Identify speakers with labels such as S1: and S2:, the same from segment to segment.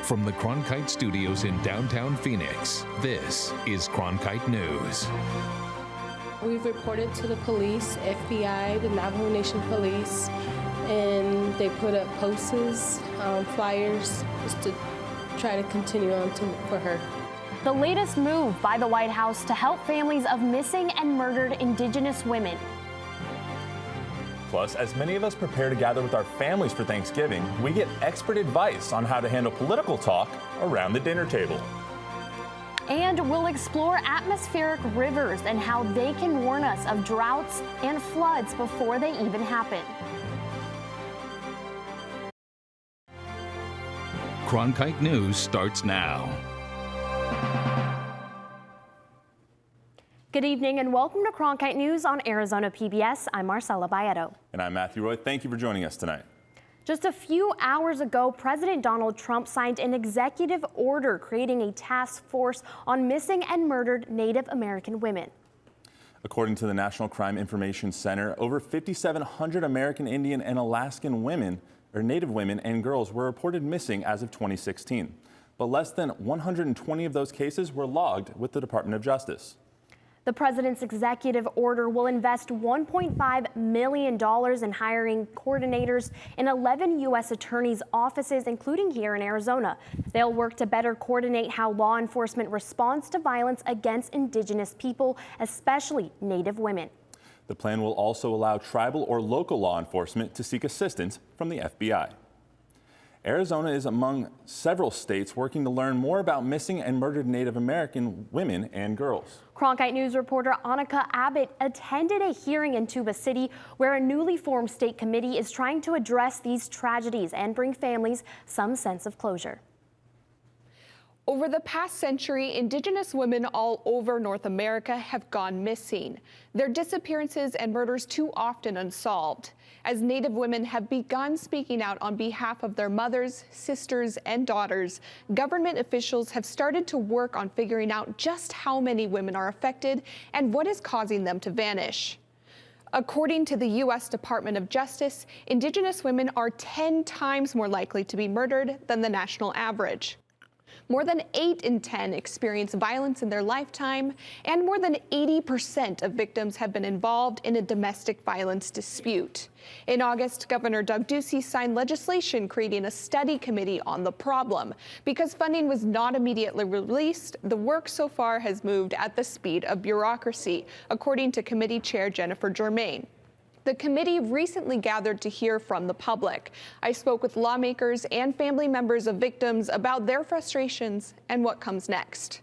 S1: From the Cronkite studios in downtown Phoenix, this is Cronkite News.
S2: We've reported to the police, FBI, the Navajo Nation Police, and they put up posters, flyers, just to try to continue on to look for her.
S3: The latest move by the White House to help families of missing and murdered Indigenous women.
S4: Plus, as many of us prepare to gather with our families for Thanksgiving, we get expert advice on how to handle political talk around the dinner table.
S3: And we'll explore atmospheric rivers and how they can warn us of droughts and floods before they even happen.
S1: Cronkite News starts now.
S3: Good evening and welcome to Cronkite News on Arizona PBS. I'm Marcela Baedo.
S4: And I'm Matthew Roy. Thank you for joining us tonight.
S3: Just a few hours ago, President Donald Trump signed an executive order creating a task force on missing and murdered Native American women.
S4: According to the National Crime Information Center, over 5,700 American Indian and Alaskan women, or Native women and girls, were reported missing as of 2016. But less than 120 of those cases were logged with the Department of Justice.
S3: The president's executive order will invest $1.5 million in hiring coordinators in 11 U.S. attorneys' offices, including here in Arizona. They'll work to better coordinate how law enforcement responds to violence against Indigenous people, especially Native women.
S4: The plan will also allow tribal or local law enforcement to seek assistance from the FBI. Arizona is among several states working to learn more about missing and murdered Native American women and girls.
S3: Cronkite News reporter Annika Abbott attended a hearing in Tuba City where a newly formed state committee is trying to address these tragedies and bring families some sense of closure.
S5: Over the past century, Indigenous women all over North America have gone missing. Their disappearances and murders too often unsolved. As Native women have begun speaking out on behalf of their mothers, sisters, and daughters, government officials have started to work on figuring out just how many women are affected and what is causing them to vanish. According to the U.S. Department of Justice, Indigenous women are 10 times more likely to be murdered than the national average. More than 8 in 10 experience violence in their lifetime, and more than 80% of victims have been involved in a domestic violence dispute. In August, Governor Doug Ducey signed legislation creating a study committee on the problem. Because funding was not immediately released, the work so far has moved at the speed of bureaucracy, according to committee chair Jennifer Germain. The committee recently gathered to hear from the public. I spoke with lawmakers and family members of victims about their frustrations and what comes next.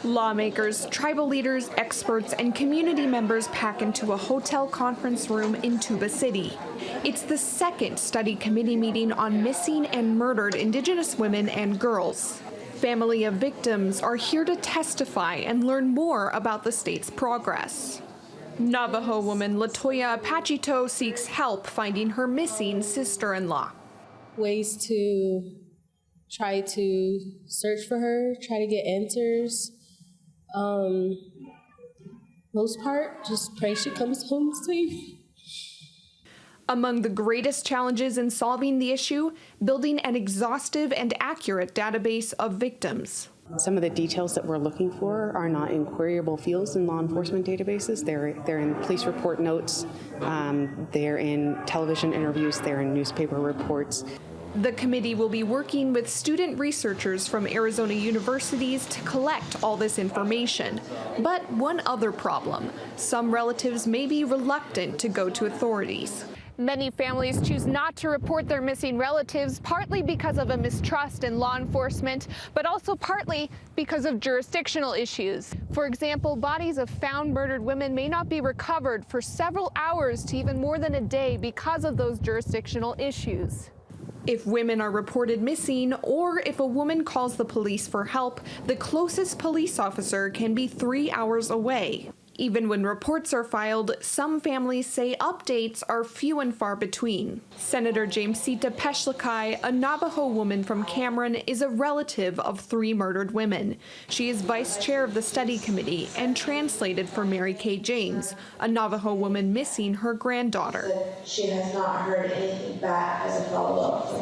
S5: Lawmakers, tribal leaders, experts, and community members pack into a hotel conference room in Tuba City. It's the second study committee meeting on missing and murdered Indigenous women and girls. Family of victims are here to testify and learn more about the state's progress. Navajo woman Latoya Apachito seeks help finding her missing sister-in-law.
S2: Ways to try to search for her, try to get answers. Most part, just pray she comes home safe.
S5: Among the greatest challenges in solving the issue, building an exhaustive and accurate database of victims.
S6: Some of the details that we're looking for are not in queryable fields in law enforcement databases. They're in police report notes, they're in television interviews, they're in newspaper reports.
S5: The committee will be working with student researchers from Arizona universities to collect all this information. But one other problem, some relatives may be reluctant to go to authorities. Many families choose not to report their missing relatives, partly because of a mistrust in law enforcement, but also partly because of jurisdictional issues. For example, bodies of found murdered women may not be recovered for several hours to even more than a day because of those jurisdictional issues. If women are reported missing, or if a woman calls the police for help, the closest police officer can be 3 hours away. Even when reports are filed, some families say updates are few and far between. Senator Jamesita Peshlikai, a Navajo woman from Cameron, is a relative of 3 murdered women. She is vice chair of the study committee and translated for Mary Kay James, a Navajo woman missing her granddaughter.
S7: She has not heard anything back as a follow-up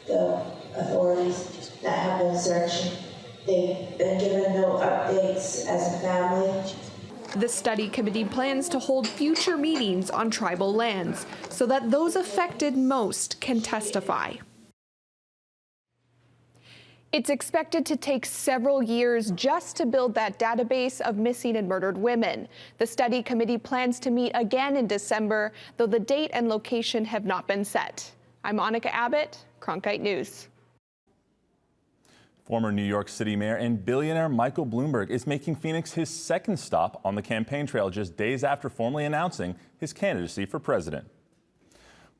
S7: the authorities that have been searching. They've been given no updates as a family.
S5: The study committee plans to hold future meetings on tribal lands so that those affected most can testify. It's expected to take several years just to build that database of missing and murdered women. The study committee plans to meet again in December, though the date and location have not been set. I'm Monica Abbott, Cronkite News.
S4: Former New York City Mayor and billionaire Michael Bloomberg is making Phoenix his second stop on the campaign trail just days after formally announcing his candidacy for president.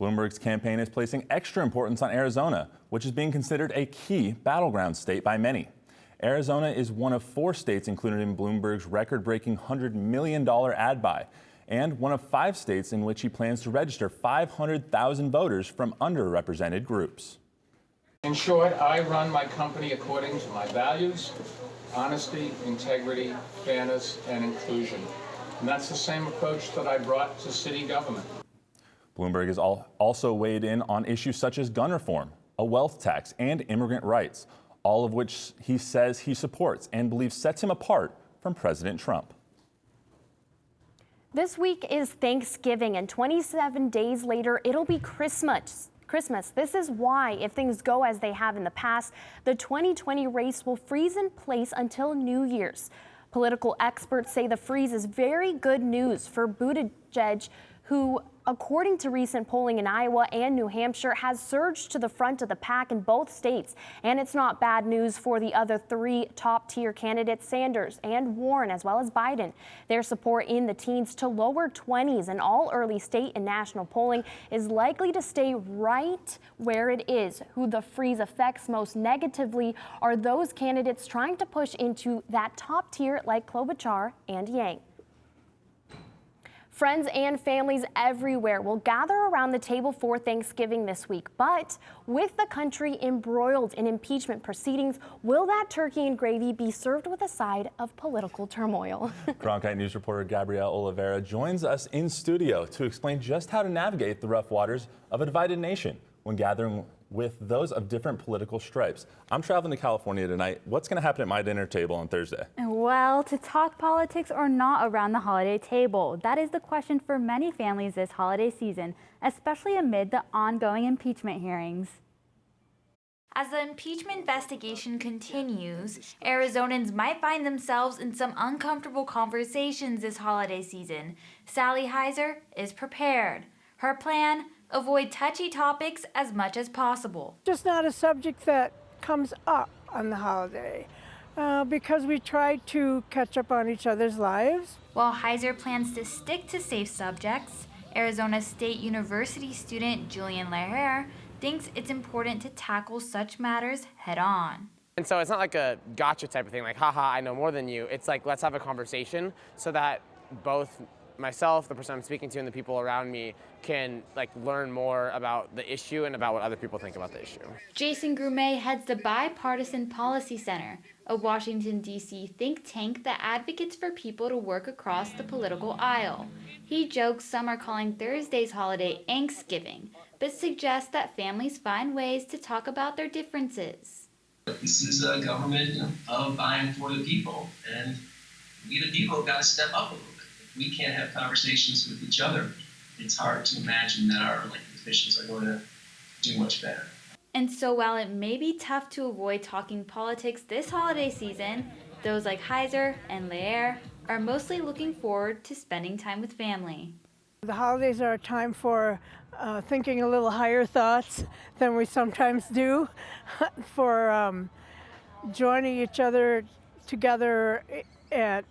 S4: Bloomberg's campaign is placing extra importance on Arizona, which is being considered a key battleground state by many. Arizona is one of 4 states included in Bloomberg's record-breaking $100 million ad buy, and one of 5 states in which he plans to register 500,000 voters from underrepresented groups.
S8: In short, I run my company according to my values: honesty, integrity, fairness, and inclusion. And that's the same approach that I brought to city government.
S4: Bloomberg has also weighed in on issues such as gun reform, a wealth tax, and immigrant rights, all of which he says he supports and believes sets him apart from President Trump.
S3: This week is Thanksgiving, and 27 days later, it'll be Christmas. This is why, if things go as they have in the past, the 2020 race will freeze in place until New Year's. Political experts say the freeze is very good news for Buttigieg, who, according to recent polling in Iowa and New Hampshire, has surged to the front of the pack in both states. And it's not bad news for the other 3 top-tier candidates, Sanders and Warren, as well as Biden. Their support in the teens to lower 20s in all early state and national polling is likely to stay right where it is. Who the freeze affects most negatively are those candidates trying to push into that top tier like Klobuchar and Yang. Friends and families everywhere will gather around the table for Thanksgiving this week. But with the country embroiled in impeachment proceedings, will that turkey and gravy be served with a side of political turmoil?
S4: Cronkite News reporter Gabrielle Oliveira joins us in studio to explain just how to navigate the rough waters of a divided nation when gathering with those of different political stripes. I'm traveling to California tonight. What's going to happen at my dinner table on Thursday?
S9: Well, to talk politics or not around the holiday table? That is the question for many families this holiday season, especially amid the ongoing impeachment hearings.
S10: As the impeachment investigation continues, Arizonans might find themselves in some uncomfortable conversations this holiday season. Sally Heiser is prepared. Her plan: avoid touchy topics as much as possible.
S11: Just not a subject that comes up on the holiday because we try to catch up on each other's lives.
S10: While Heiser plans to stick to safe subjects, Arizona State University student Julian Leher thinks it's important to tackle such matters head on.
S12: And so it's not like a gotcha type of thing, like, haha, I know more than you. It's like, let's have a conversation so that both myself, the person I'm speaking to, and the people around me can learn more about the issue and about what other people think about the issue.
S10: Jason Grumet heads the Bipartisan Policy Center, a Washington, D.C. think tank that advocates for people to work across the political aisle. He jokes some are calling Thursday's holiday Thanksgiving, but suggests that families find ways to talk about their differences.
S13: This is a government of by and for the people, and we the people have got to step up a little bit. If we can't have conversations with each other, it's hard to imagine that our elected officials are going to do much better.
S10: And so while it may be tough to avoid talking politics this holiday season, those like Heiser and Leher are mostly looking forward to spending time with family.
S11: The holidays are a time for thinking a little higher thoughts than we sometimes do, for joining each other together at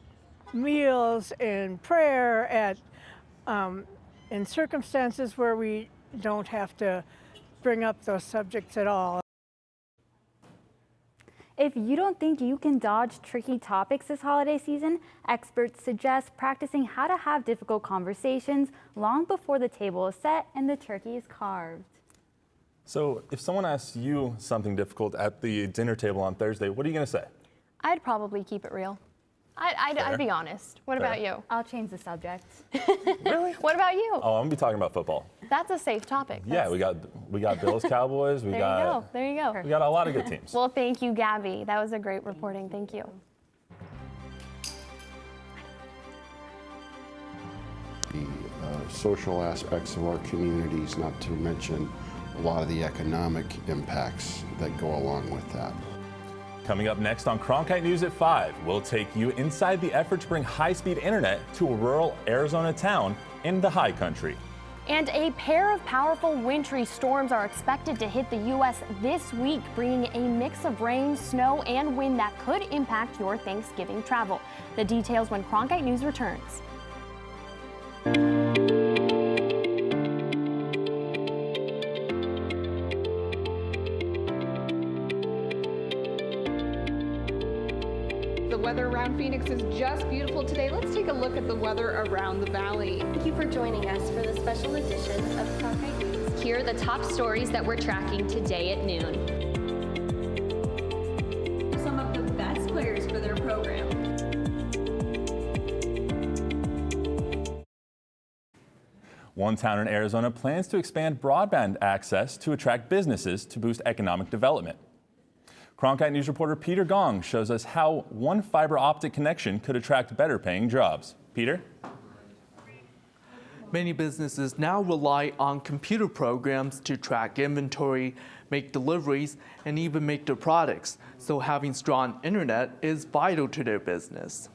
S11: meals and prayer, at in circumstances where we don't have to bring up those subjects at all.
S9: If you don't think you can dodge tricky topics this holiday season, experts suggest practicing how to have difficult conversations long before the table is set and the turkey is carved.
S4: So if someone asks you something difficult at the dinner table on Thursday, what are you going to say?
S2: I'd probably keep it real. I'd be honest. What about you?
S9: I'll change the subject.
S4: Really?
S2: What about you?
S4: Oh, I'm going to be talking about football.
S3: That's a safe topic.
S4: Yeah, we got Bills, Cowboys.
S3: There you go. There you go.
S4: We got a lot of good teams.
S3: Well, thank you, Gabby. That was a great reporting. Thank you.
S14: The social aspects of our communities, not to mention a lot of the economic impacts that go along with that.
S4: Coming up next on Cronkite News at 5, we'll take you inside the effort to bring high-speed internet to a rural Arizona town in the high country.
S3: And a pair of powerful wintry storms are expected to hit the U.S. this week, bringing a mix of rain, snow, and wind that could impact your Thanksgiving travel. The details when Cronkite News returns.
S5: The weather around Phoenix is just beautiful today. Let's take a look at the weather around the valley.
S15: Thank you for joining us for the special edition of Cronkite News. Here are the top stories that we're tracking today at noon. Some of the best players for their program.
S4: One town in Arizona plans to expand broadband access to attract businesses to boost economic development. Cronkite News reporter Peter Gong shows us how one fiber optic connection could attract better paying jobs. Peter?
S16: Many businesses now rely on computer programs to track inventory, make deliveries, and even make their products. So having strong internet is vital to their business.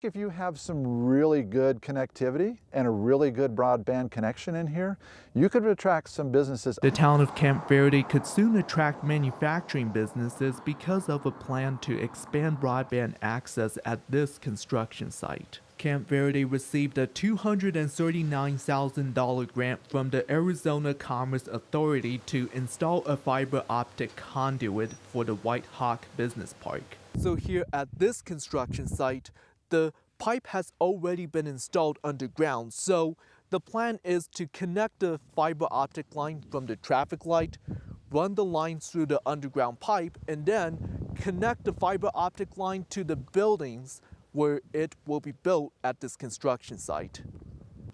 S17: If you have some really good connectivity and a really good broadband connection in here, you could attract some businesses.
S16: The town of Camp Verde could soon attract manufacturing businesses because of a plan to expand broadband access at this construction site. Camp Verde received a $239,000 grant from the Arizona Commerce Authority to install a fiber optic conduit for the White Hawk Business Park. So here at this construction site, the pipe has already been installed underground, so the plan is to connect the fiber optic line from the traffic light, run the line through the underground pipe, and then connect the fiber optic line to the buildings where it will be built at this construction site.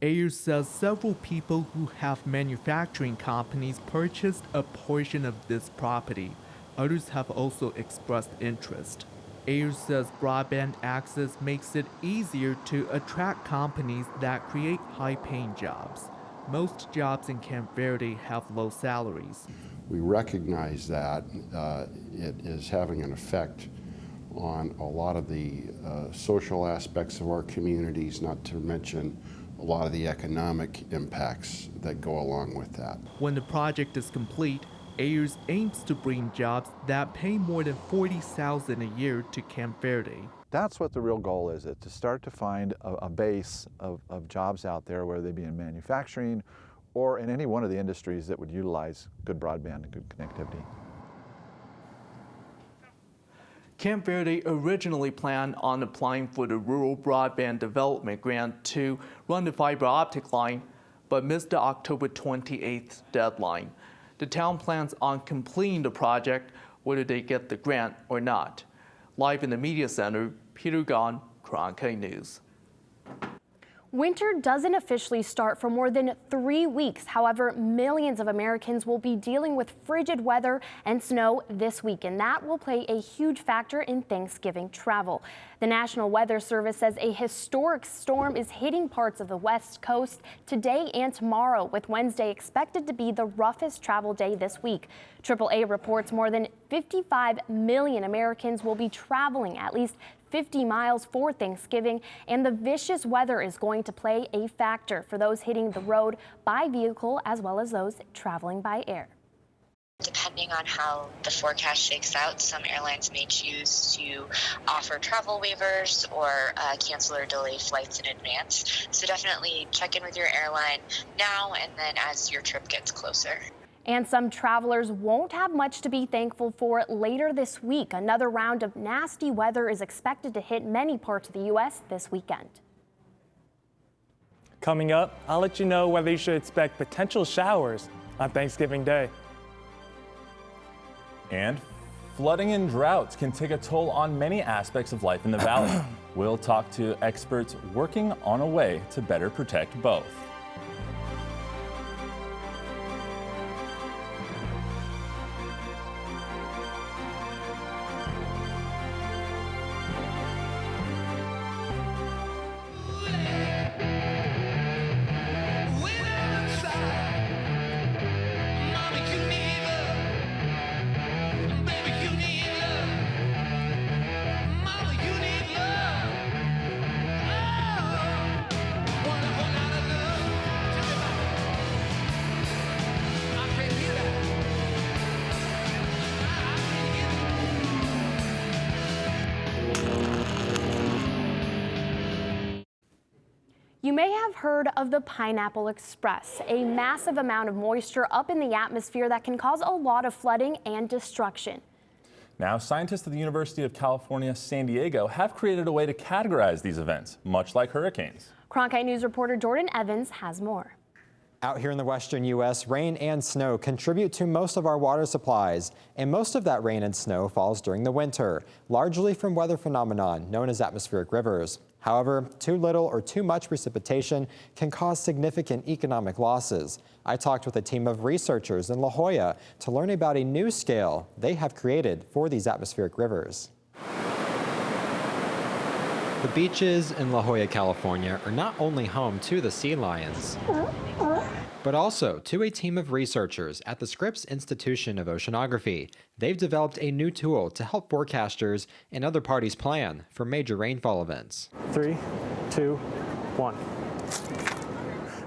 S16: Ayers says several people who have manufacturing companies purchased a portion of this property. Others have also expressed interest. Ayers says broadband access makes it easier to attract companies that create high-paying jobs. Most jobs in Camp Verde have low salaries.
S14: We recognize that it is having an effect on a lot of the social aspects of our communities, not to mention a lot of the economic impacts that go along with that.
S16: When the project is complete, Ayers aims to bring jobs that pay more than $40,000 a year to Camp Verde.
S17: That's what the real goal is, to start to find a base of jobs out there, whether they be in manufacturing or in any one of the industries that would utilize good broadband and good connectivity.
S16: Camp Verde originally planned on applying for the Rural Broadband Development Grant to run the fiber optic line, but missed the October 28th deadline. The town plans on completing the project whether they get the grant or not. Live in the Media Center, Peter Gahn, Cronkite News.
S3: Winter doesn't officially start for more than 3 weeks. However, millions of Americans will be dealing with frigid weather and snow this week, and that will play a huge factor in Thanksgiving travel. The National Weather Service says a historic storm is hitting parts of the West Coast today and tomorrow, with Wednesday expected to be the roughest travel day this week. AAA reports more than 55 million Americans will be traveling at least 50 miles for Thanksgiving, and the vicious weather is going to play a factor for those hitting the road by vehicle as well as those traveling by air.
S18: Depending on how the forecast shakes out, some airlines may choose to offer travel waivers or cancel or delay flights in advance. So definitely check in with your airline now and then as your trip gets closer.
S3: And some travelers won't have much to be thankful for later this week. Another round of nasty weather is expected to hit many parts of the U.S. this weekend.
S19: Coming up, I'll let you know whether you should expect potential showers on Thanksgiving Day.
S4: And flooding and droughts can take a toll on many aspects of life in the valley. We'll talk to experts working on a way to better protect both.
S3: may have heard of the Pineapple Express, a massive amount of moisture up in the atmosphere that can cause a lot of flooding and destruction.
S4: Now, scientists at the University of California, San Diego have created a way to categorize these events, much like hurricanes.
S3: Cronkite News reporter Jordan Evans has more.
S20: Out here in the western U.S., rain and snow contribute to most of our water supplies, and most of that rain and snow falls during the winter, largely from weather phenomenon known as atmospheric rivers. However, too little or too much precipitation can cause significant economic losses. I talked with a team of researchers in La Jolla to learn about a new scale they have created for these atmospheric rivers. The beaches in La Jolla, California are not only home to the sea lions, but also to a team of researchers at the Scripps Institution of Oceanography. They've developed a new tool to help forecasters and other parties plan for major rainfall events.
S21: 3, 2, 1.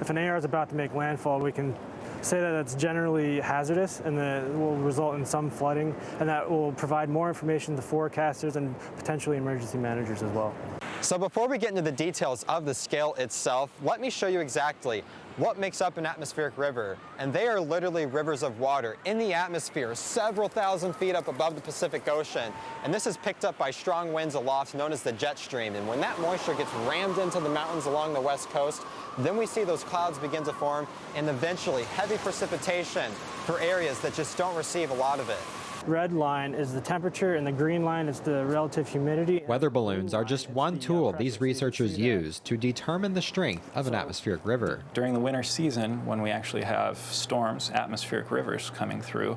S21: If an AR is about to make landfall, we can say that it's generally hazardous and that it will result in some flooding, and that will provide more information to forecasters and potentially emergency managers as well.
S20: So before we get into the details of the scale itself, let me show you exactly what makes up an atmospheric river. And they are literally rivers of water in the atmosphere, several thousand feet up above the Pacific Ocean. And this is picked up by strong winds aloft known as the jet stream. And when that moisture gets rammed into the mountains along the west coast, then we see those clouds begin to form and eventually heavy precipitation for areas that just don't receive a lot of it.
S21: Red line is the temperature and the green line is the relative humidity.
S20: Weather balloons are just one tool these researchers use to determine the strength of an atmospheric river.
S22: During the winter season, when we actually have storms, atmospheric rivers coming through,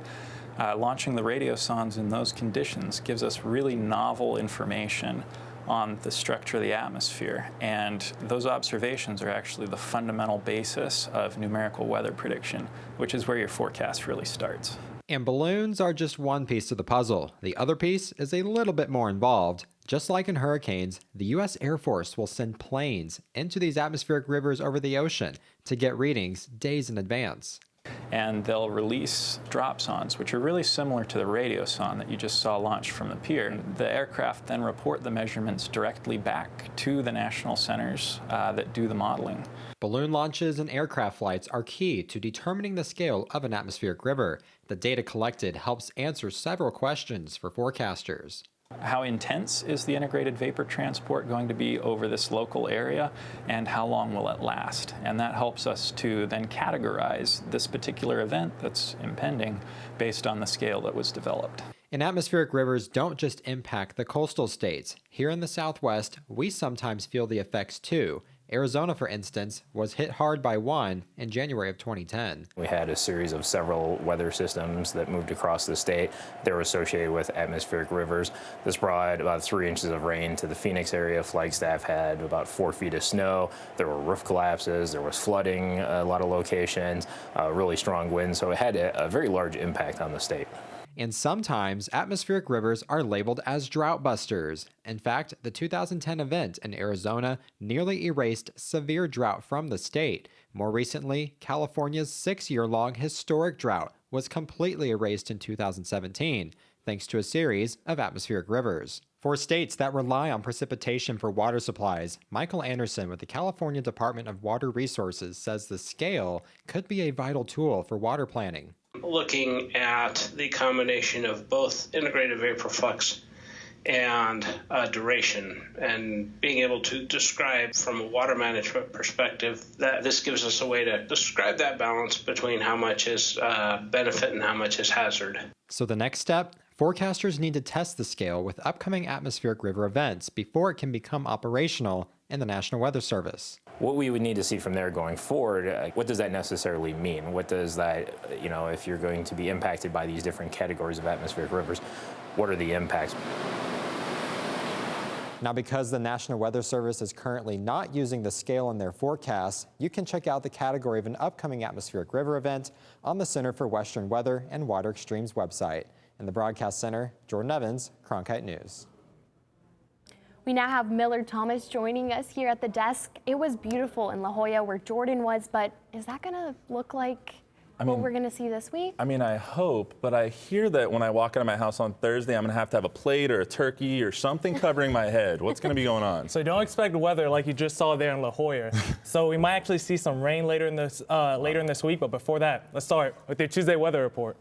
S22: launching the radiosondes in those conditions gives us really novel information on the structure of the atmosphere. And those observations are actually the fundamental basis of numerical weather prediction, which is where your forecast really starts.
S20: And balloons are just one piece of the puzzle. The other piece is a little bit more involved. Just like in hurricanes, the U.S. Air Force will send planes into these atmospheric rivers over the ocean to get readings days in advance.
S22: And they'll release dropsondes, which are really similar to the radiosonde that you just saw launched from the pier. The aircraft then report the measurements directly back to the national centers that do the modeling.
S20: Balloon launches and aircraft flights are key to determining the scale of an atmospheric river. The data collected helps answer several questions for forecasters.
S22: How intense is the integrated vapor transport going to be over this local area, and how long will it last? And that helps us to then categorize this particular event that's impending based on the scale that was developed.
S20: And atmospheric rivers don't just impact the coastal states. Here in the Southwest, we sometimes feel the effects too. Arizona, for instance, was hit hard by one in January of 2010.
S23: We had a series of several weather systems that moved across the state. They were associated with atmospheric rivers. This brought about 3 inches of rain to the Phoenix area. Flagstaff had about 4 feet of snow. There were roof collapses. There was flooding a lot of locations, really strong winds. So it had a very large impact on the state.
S20: And sometimes atmospheric rivers are labeled as drought busters. In fact, the 2010 event in Arizona nearly erased severe drought from the state. More recently, California's 6-year-long historic drought was completely erased in 2017, thanks to a series of atmospheric rivers. For states that rely on precipitation for water supplies, Michael Anderson with the California Department of Water Resources says the scale could be a vital tool for water planning.
S24: Looking at the combination of both integrated vapor flux and duration, and being able to describe from a water management perspective that this gives us a way to describe that balance between how much is benefit and how much is hazard.
S20: So the next step? Forecasters need to test the scale with upcoming atmospheric river events before it can become operational in the National Weather Service.
S23: What we would need to see from there going forward, what does that necessarily mean? What does that, if you're going to be impacted by these different categories of atmospheric rivers, what are the impacts?
S20: Now, because the National Weather Service is currently not using the scale in their forecasts, you can check out the category of an upcoming atmospheric river event on the Center for Western Weather and Water Extremes website. In the Broadcast Center, Jordan Evans, Cronkite News.
S3: We now have Millard Thomas joining us here at the desk. It was beautiful in La Jolla where Jordan was, but is that going to look like what we're going to see this week?
S4: I mean, I hope, but I hear that when I walk out of my house on Thursday, I'm going to have a plate or a turkey or something covering my head. What's going to be going on?
S21: So don't expect weather like you just saw there in La Jolla. So we might actually see some rain later in this week, but before that, let's start with your Tuesday weather report.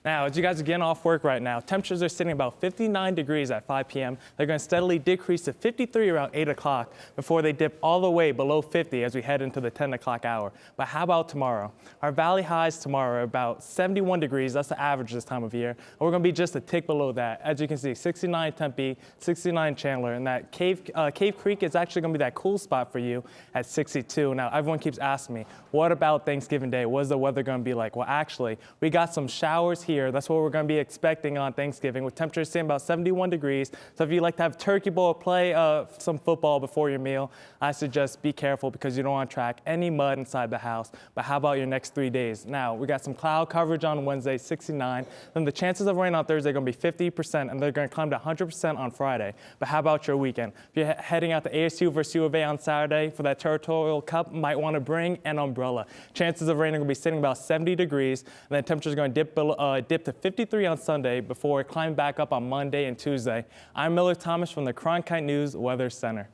S21: Now, as you guys are getting off work right now, temperatures are sitting about 59 degrees at 5 p.m. They're going to steadily decrease to 53 around 8 o'clock before they dip all the way below 50 as we head into the 10 o'clock hour. But how about tomorrow? Our valley highs tomorrow are about 71 degrees. That's the average this time of year. And we're going to be just a tick below that. As you can see, 69 Tempe, 69 Chandler, and that Cave Creek is actually going to be that cool spot for you at 62. Now, everyone keeps asking me, what about Thanksgiving Day? What is the weather going to be like? Well, actually, we got some showers here. That's what we're going to be expecting on Thanksgiving, with temperatures staying about 71 degrees. So if you like to have turkey bowl or play some football before your meal, I suggest be careful because you don't want to track any mud inside the house. But how about your next 3 days? Now, we got some cloud coverage on Wednesday, 69. Then the chances of rain on Thursday are going to be 50%, and they're going to climb to 100% on Friday. But how about your weekend? If you're heading out to ASU versus U of A on Saturday for that Territorial Cup, might want to bring an umbrella. Chances of rain are going to be sitting about 70 degrees, and then temperatures are going to dip to 53 on Sunday before climbing back up on Monday and Tuesday. I'm Miller Thomas from the Cronkite News Weather Center.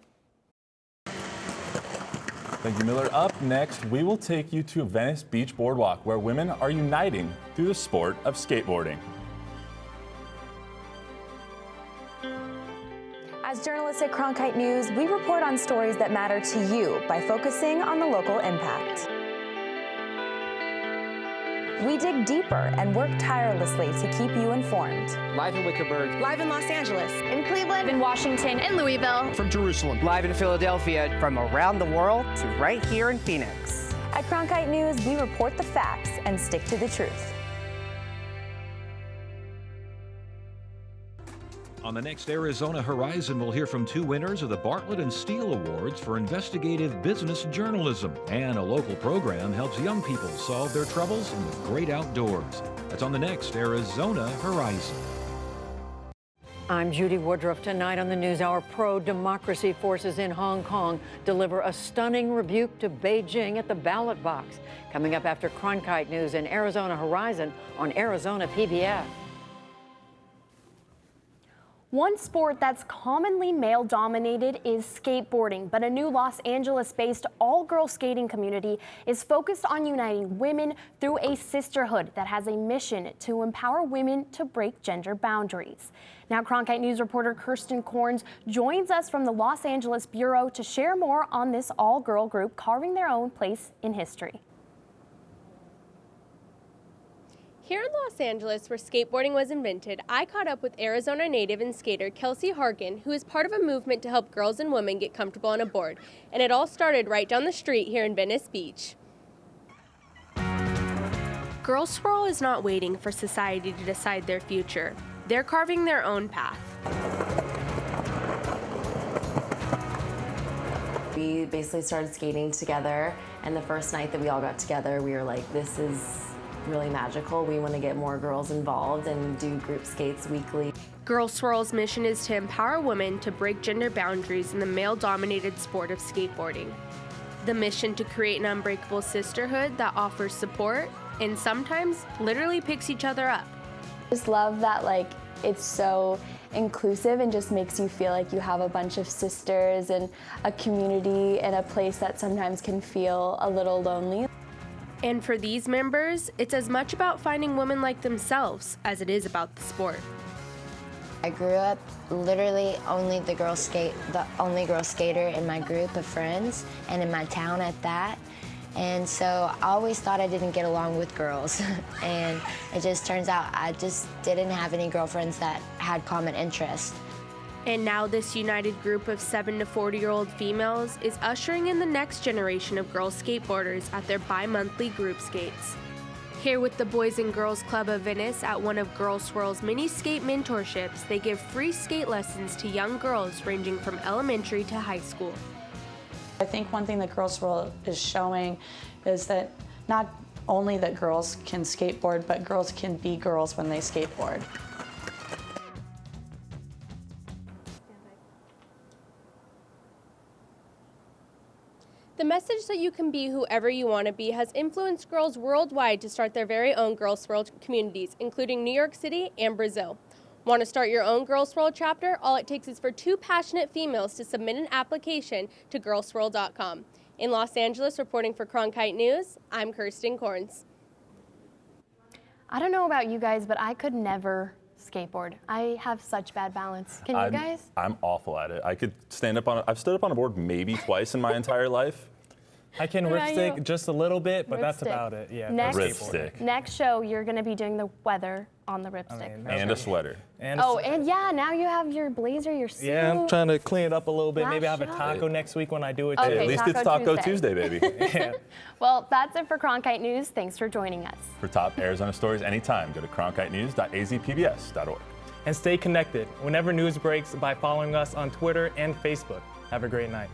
S4: Thank you, Miller. Up next, we will take you to Venice Beach Boardwalk, where women are uniting through the sport of skateboarding.
S1: As journalists at Cronkite News, we report on stories that matter to you by focusing on the local impact. We dig deeper and work tirelessly to keep you informed.
S6: Live in Wickerburg.
S1: Live in Los Angeles.
S3: In Cleveland, in Washington, in Louisville.
S6: From Jerusalem.
S7: Live in Philadelphia. From around the world to right here in Phoenix.
S1: At Cronkite News, we report the facts and stick to the truth.
S8: On the next Arizona Horizon, we'll hear from two winners of the Bartlett and Steele Awards for investigative business journalism. And a local program helps young people solve their troubles in the great outdoors. That's on the next Arizona Horizon.
S25: I'm Judy Woodruff. Tonight on the NewsHour, pro-democracy forces in Hong Kong deliver a stunning rebuke to Beijing at the ballot box. Coming up after Cronkite News and Arizona Horizon on Arizona PBS.
S3: One sport that's commonly male-dominated is skateboarding, but a new Los Angeles-based all-girl skating community is focused on uniting women through a sisterhood that has a mission to empower women to break gender boundaries. Now, Cronkite News reporter Kirsten Corns joins us from the Los Angeles Bureau to share more on this all-girl group carving their own place in history.
S2: Here in Los Angeles, where skateboarding was invented, I caught up with Arizona native and skater Kelsey Harkin, who is part of a movement to help girls and women get comfortable on a board. And it all started right down the street here in Venice Beach. Girl Swirl is not waiting for society to decide their future. They're carving their own path.
S26: We basically started skating together, and the first night that we all got together, we were like, this is really magical. We want to get more girls involved and do group skates weekly.
S2: Girl Swirl's mission is to empower women to break gender boundaries in the male-dominated sport of skateboarding. The mission to create an unbreakable sisterhood that offers support and sometimes literally picks each other up.
S27: Just love that it's so inclusive and just makes you feel like you have a bunch of sisters and a community and a place that sometimes can feel a little lonely.
S2: And for these members, it's as much about finding women like themselves as it is about the sport.
S28: I grew up literally the only girl skater in my group of friends and in my town at that. And so I always thought I didn't get along with girls. And it just turns out I just didn't have any girlfriends that had common interests.
S2: And now this united group of 7 to 40-year-old females is ushering in the next generation of girl skateboarders at their bi-monthly group skates. Here with the Boys and Girls Club of Venice at one of Girl Swirl's mini skate mentorships, they give free skate lessons to young girls ranging from elementary to high school.
S29: I think one thing that Girl Swirl is showing is that not only that girls can skateboard, but girls can be girls when they skateboard.
S2: The message
S5: message that you can be whoever you want to be has influenced girls worldwide to start their very own Girls Swirl communities, including New York City and Brazil. Want to start your own Girls Swirl chapter? All it takes is for 2 passionate females to submit an application to girlswirl.com. In Los Angeles, reporting for Cronkite News, I'm Kirsten Corns.
S3: I don't know about you guys, but I could never skateboard. I have such bad balance. Can you guys?
S4: I'm awful at it. I could stand up on I've stood up on a board maybe twice in my entire life.
S19: I can ripstick just a little bit, but that's
S3: Ripstick.
S19: about it. Yeah.
S4: Ripstick.
S3: Next show, you're going to be doing the weather on the ripstick.
S4: And a sweater.
S19: And
S3: yeah, now you have your blazer, your suit.
S19: Yeah, I'm trying to clean it up a little bit.
S3: Last
S19: Maybe I have a
S3: show.
S19: taco next week when I do it.
S3: Okay,
S19: too.
S4: At least it's Taco Tuesday, baby.
S19: Yeah.
S3: Well, that's it for Cronkite News. Thanks for joining us.
S4: For top Arizona stories anytime, go to cronkitenews.azpbs.org.
S19: And stay connected whenever news breaks by following us on Twitter and Facebook. Have a great night.